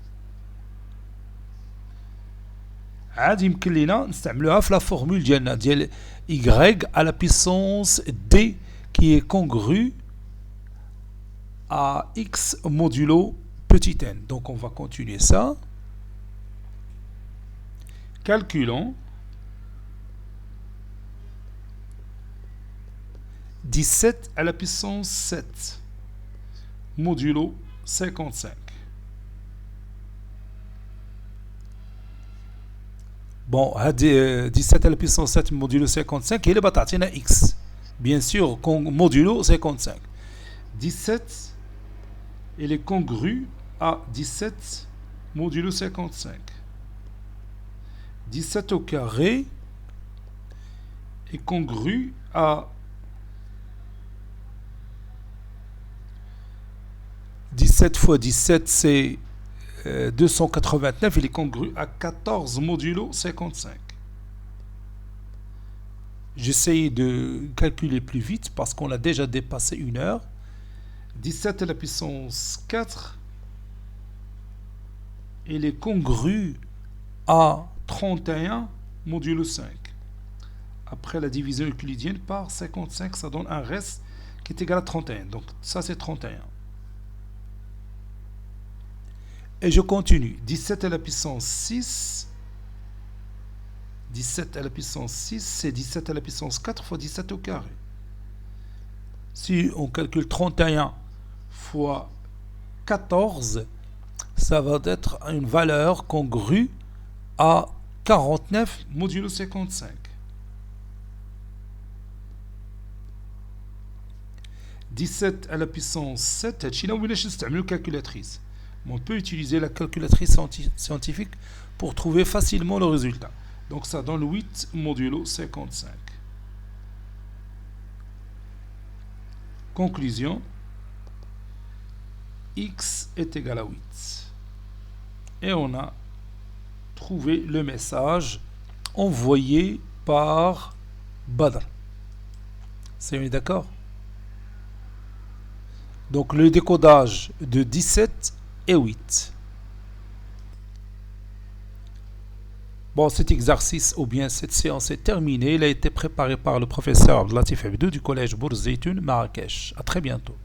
Speaker 1: عاد يمكن لنا نستعملوها في la formule ديال y à la puissance d qui est congrue à x modulo petit n. Donc on va continuer ça. Calculons 17 à la puissance 7 modulo 55. Bon, 17 à la puissance 7 modulo 55, il est à x. Bien sûr, modulo 55. 17, il est congru à 17 modulo 55. 17 au carré est congru à 17 fois 17, c'est 289, il est congru à 14 modulo 55. J'essaye de calculer plus vite parce qu'on a déjà dépassé 1 heure. 17 à la puissance 4, il est congru à 31 modulo 5. Après la division euclidienne par 55, ça donne un reste qui est égal à 31. Donc ça c'est 31. Et je continue. 17 à la puissance 6. 17 à la puissance 6, c'est 17 à la puissance 4 fois 17 au carré. Si on calcule 31 fois 14, ça va être une valeur congrue à 49 modulo 55. 17 à la puissance 7, هادشي وين نستعملوا calculatrice. On peut utiliser la calculatrice scientifique pour trouver facilement le résultat. Donc ça donne 8 modulo 55. Conclusion. X est égal à 8. Et on a trouvé le message envoyé par Badr. C'est d'accord? Donc le décodage de 17 et 8. Bon, cet exercice ou bien cette séance est terminée. Il a été préparé par le professeur Abdelatif Abdou du collège Bourz Zeytoun, Marrakech. À très bientôt.